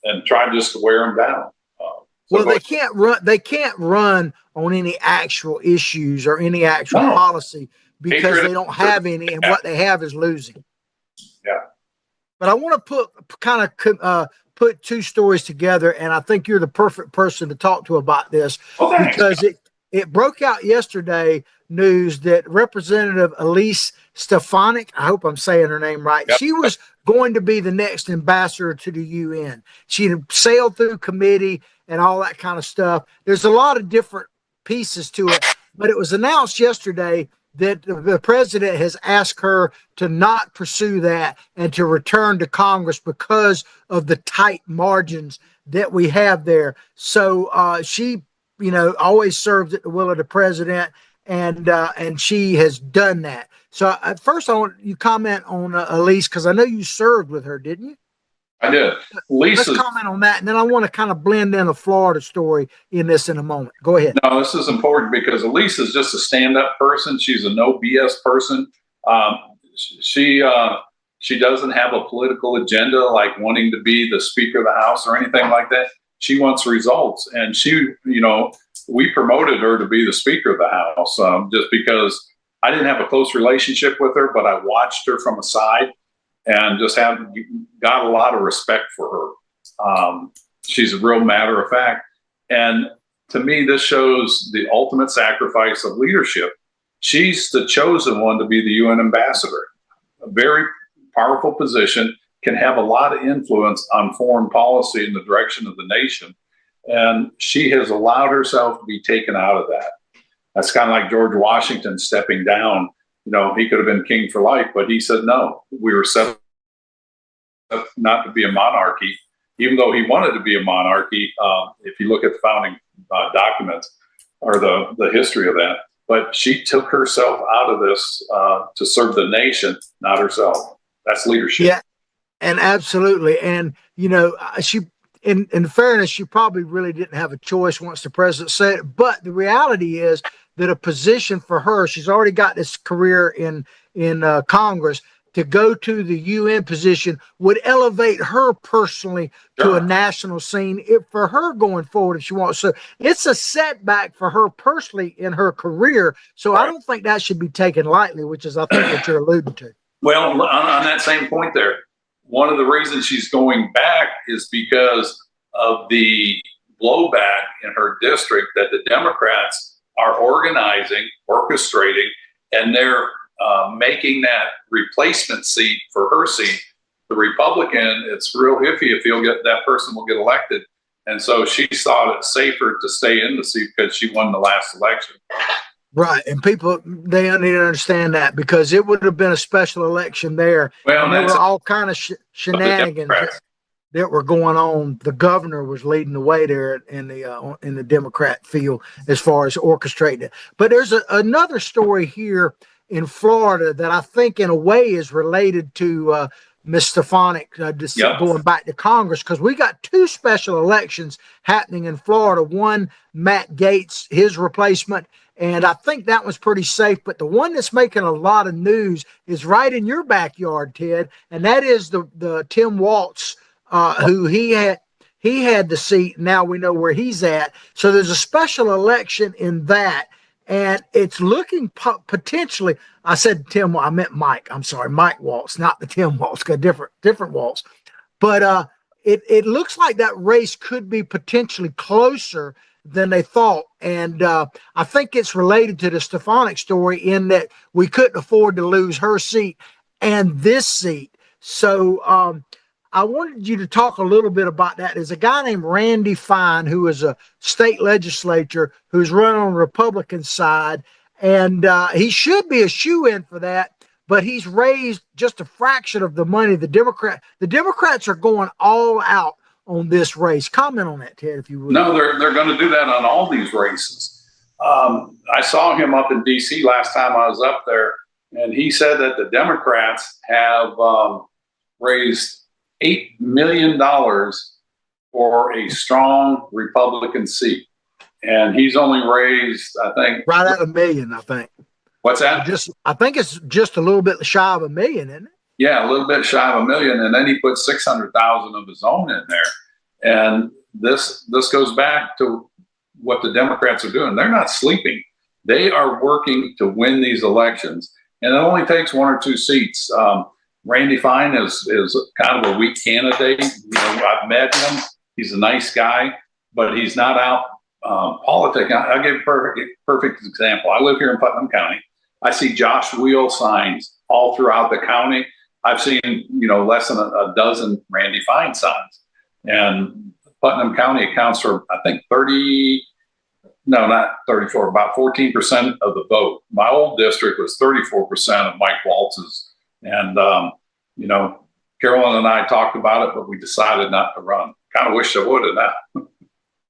and try just to wear them down. Well, they can't run on any actual issues or any actual policy, because they don't have any, and what they have is losing. Yeah. But I want to put two stories together, and I think you're the perfect person to talk to about this, because it broke out yesterday news that Representative Elise Stefanik, I hope I'm saying her name right, she was going to be the next ambassador to the UN. She had sailed through committee and all that kind of stuff. There's a lot of different pieces to it, but it was announced yesterday that the president has asked her to not pursue that and to return to Congress because of the tight margins that we have there. So she, always served at the will of the president, and she has done that. So at first, I want you to comment on Elise, because I know you served with her, didn't you? I did. Let's comment on that, and then I want to kind of blend in a Florida story in this in a moment. Go ahead. No, this is important because Elise is just a stand-up person. She's a no BS person. She doesn't have a political agenda like wanting to be the Speaker of the House or anything like that. She wants results, and we promoted her to be the Speaker of the House just because I didn't have a close relationship with her, but I watched her from a side and just got a lot of respect for her. She's a real matter of fact. And to me, this shows the ultimate sacrifice of leadership. She's the chosen one to be the UN ambassador. A very powerful position, can have a lot of influence on foreign policy in the direction of the nation. And she has allowed herself to be taken out of that. That's kind of like George Washington stepping down. He could have been king for life, but he said, no, we were set up not to be a monarchy, even though he wanted to be a monarchy. If you look at the founding documents or the history of that, but she took herself out of this to serve the nation, not herself. That's leadership. Yeah, and absolutely. And, she, in fairness, she probably really didn't have a choice once the president said it. But the reality is that a position for her, she's already got this career in Congress, to go to the UN position would elevate her personally to a national scene for her going forward if she wants. So it's a setback for her personally in her career. So I don't think that should be taken lightly, which is, I think, what you're alluding to. Well, on that same point there, one of the reasons she's going back is because of the blowback in her district that the Democrats are organizing, orchestrating, and they're making that replacement seat for her seat. The Republican, it's real iffy if that person will get elected. And so she thought it safer to stay in the seat because she won the last election. Right. And people, they need to understand that, because it would have been a special election there. Well, and there were all kind of shenanigans that were going on. The governor was leading the way there in the Democrat field as far as orchestrating it. But there's another story here in Florida that I think in a way is related to Ms. Stefanik going back to Congress, because we got two special elections happening in Florida. One, Matt Gaetz, his replacement, and I think that was pretty safe. But the one that's making a lot of news is right in your backyard, Ted, and that is the Tim Walz, who he had the seat. Now we know where he's at. So there's a special election in that. And it's looking potentially, I said Tim, I meant Mike. I'm sorry, Mike Walz, not the Tim Walz, different Walz. But it looks like that race could be potentially closer than they thought. And I think it's related to the Stefanik story in that we couldn't afford to lose her seat and this seat. So I wanted you to talk a little bit about that. There's a guy named Randy Fine, who is a state legislator who's run on the Republican side, and he should be a shoo-in for that, but he's raised just a fraction of the money. The Democrats are going all out on this race. Comment on that, Ted, if you would. No, they're going to do that on all these races. I saw him up in D.C. last time I was up there, and he said that the Democrats have raised $8 million for a strong Republican seat. And he's only raised, I think, right at $1 million, I think. What's that? I think it's just a little bit shy of $1 million, isn't it? Yeah, a little bit shy of $1 million. And then he put 600,000 of his own in there. And this goes back to what the Democrats are doing. They're not sleeping. They are working to win these elections. And it only takes one or two seats. Randy Fine is kind of a weak candidate. I've met him. He's a nice guy, but he's not out politicking. I'll give a perfect example. I live here in Putnam County. I see Josh Wheel signs all throughout the county. I've seen, less than a dozen Randy Fine signs. And Putnam County accounts for, I think, not 34, about 14% of the vote. My old district was 34% of Mike Walz's. And, Carolyn and I talked about it, but we decided not to run. Kind of wish I would have now.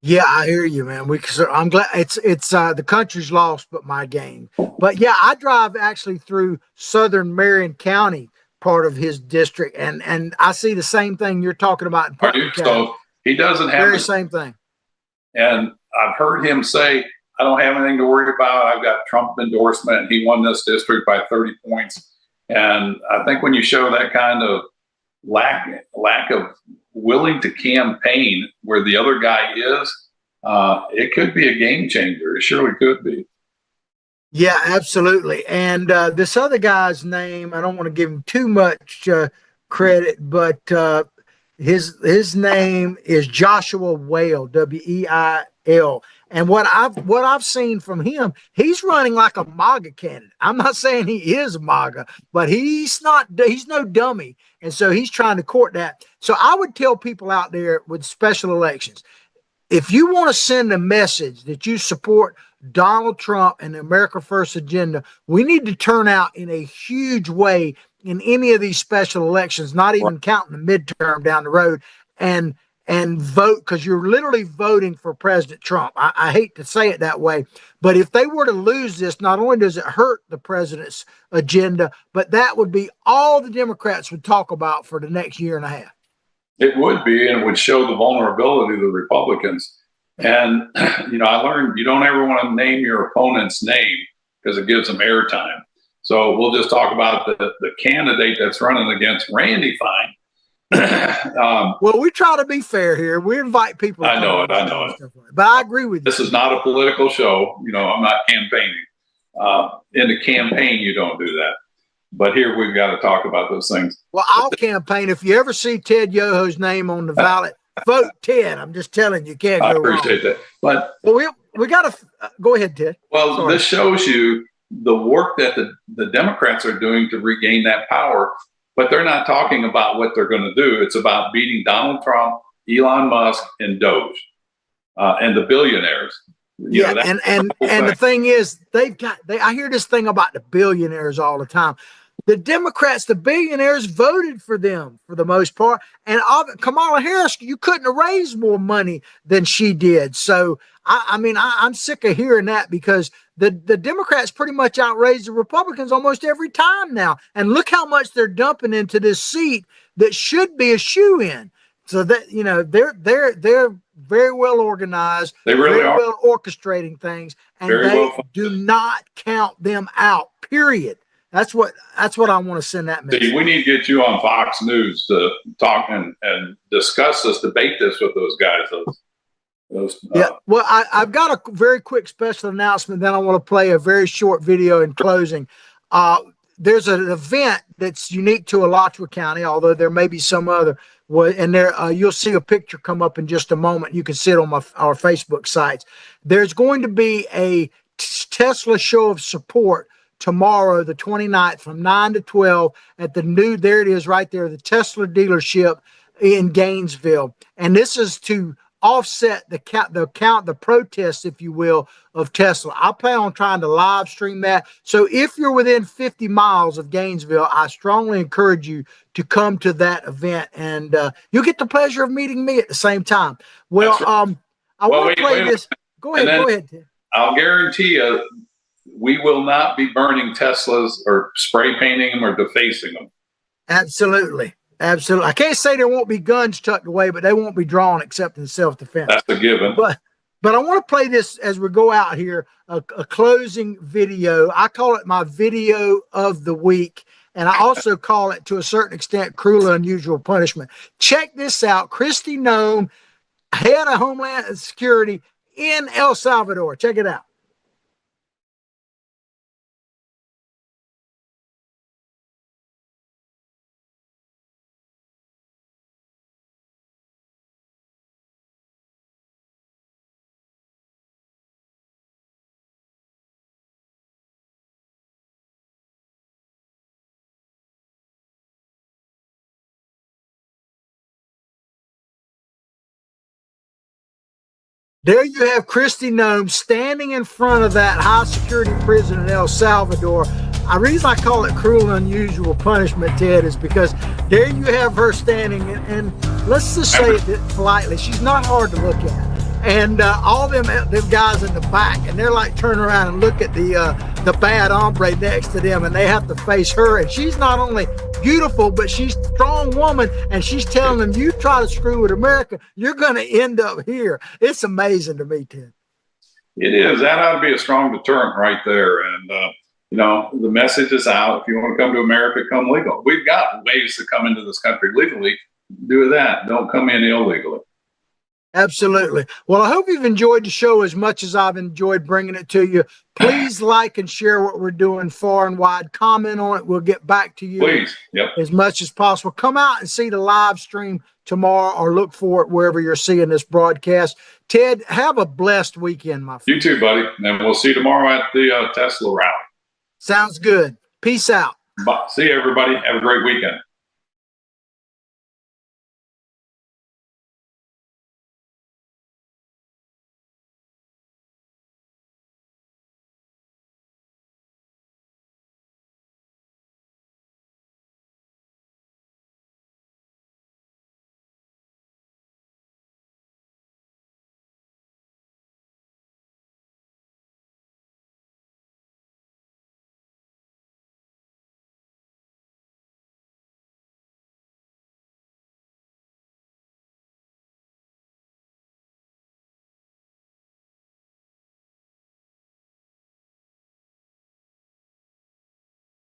Yeah, I hear you, man. I'm glad it's the country's lost, but my gain. But yeah, I drive actually through southern Marion County part of his district, and I see the same thing you're talking about in Putnam County. So he doesn't have very same thing. And I've heard him say, I don't have anything to worry about. I've got Trump endorsement. He won this district by 30 points. And I think when you show that kind of lack of willing to campaign where the other guy is, it could be a game changer. It surely could be. Yeah, absolutely. And this other guy's name, I don't want to give him too much credit, but his name is Joshua Whale, W-E-I-L. And what I've seen from him, he's running like a MAGA candidate. I'm not saying he is MAGA, but he's no dummy. And so he's trying to court that. So I would tell people out there with special elections, if you want to send a message that you support Donald Trump and the America First agenda, we need to turn out in a huge way in any of these special elections, not even counting the midterm down the road, and vote, because you're literally voting for President Trump. I hate to say it that way, but if they were to lose this, not only does it hurt the president's agenda, but that would be all the Democrats would talk about for the next year and a half. It would be, and it would show the vulnerability of the Republicans. And, I learned you don't ever want to name your opponent's name because it gives them airtime. So we'll just talk about the candidate that's running against Randy Fine. Well, we try to be fair here. We invite people. I know it. But I agree with you. This is not a political show. I'm not campaigning. In the campaign, you don't do that. But here we've got to talk about those things. Well, I'll campaign. If you ever see Ted Yoho's name on the ballot, vote Ted. I'm just telling you, can't go wrong. I appreciate that. But we got to go ahead, Ted. Well, Sorry. This shows you the work that the Democrats are doing to regain that power. But they're not talking about what they're going to do. It's about beating Donald Trump, Elon Musk, and Doge, and the billionaires. And the thing is, I hear this thing about the billionaires all the time. The Democrats, the billionaires voted for them for the most part. And Kamala Harris, you couldn't have raised more money than she did. So, I'm sick of hearing that, because the Democrats pretty much outraised the Republicans almost every time now. And look how much they're dumping into this seat that should be a shoe-in. So that, they're very well organized. They really are. Well orchestrating things, and they do not count them out, period. That's what I want to send that message. See, we need to get you on Fox News to talk and discuss this, debate this with those guys. Well, I've got a very quick special announcement. Then I want to play a very short video in closing. There's an event that's unique to Alachua County, although there may be some other. And there, you'll see a picture come up in just a moment. You can see it on our Facebook sites. There's going to be a Tesla show of support tomorrow, the 29th, from 9 to 12 at there it is right there, the Tesla dealership in Gainesville. And this is to offset the protests, if you will, of Tesla. I plan on trying to live stream that. So if you're within 50 miles of Gainesville, I strongly encourage you to come to that event, and you'll get the pleasure of meeting me at the same time. Well, I want to play this. Go ahead, Ted. I'll guarantee you, we will not be burning Teslas or spray painting them or defacing them. Absolutely. I can't say there won't be guns tucked away, but they won't be drawn except in self-defense. That's a given. But I want to play this as we go out here, a closing video. I call it my video of the week, and I also call it, to a certain extent, cruel and unusual punishment. Check this out. Kristi Noem, head of Homeland Security in El Salvador. Check it out. There you have Kristi Noem standing in front of that high security prison in El Salvador. The reason I call it cruel and unusual punishment, Ted, is because there you have her standing, and let's just say it politely, she's not hard to look at. And all them guys in the back, and they're like turn around and look at the bad hombre next to them, and they have to face her. And she's not only beautiful, but she's a strong woman, and she's telling them, you try to screw with America, you're going to end up here. It's amazing to me, Ted. It is. That ought to be a strong deterrent right there. And, you know, the message is out. If you want to come to America, come legal. We've got ways to come into this country legally. Do that. Don't come in illegally. Absolutely. Well, I hope you've enjoyed the show as much as I've enjoyed bringing it to you. Please like and share what we're doing far and wide. Comment on it. We'll get back to you as much as possible. Come out and see the live stream tomorrow, or look for it wherever you're seeing this broadcast. Ted, have a blessed weekend, my friend. You too, buddy. And we'll see you tomorrow at the Tesla rally. Sounds good. Peace out. Bye. See you, everybody. Have a great weekend.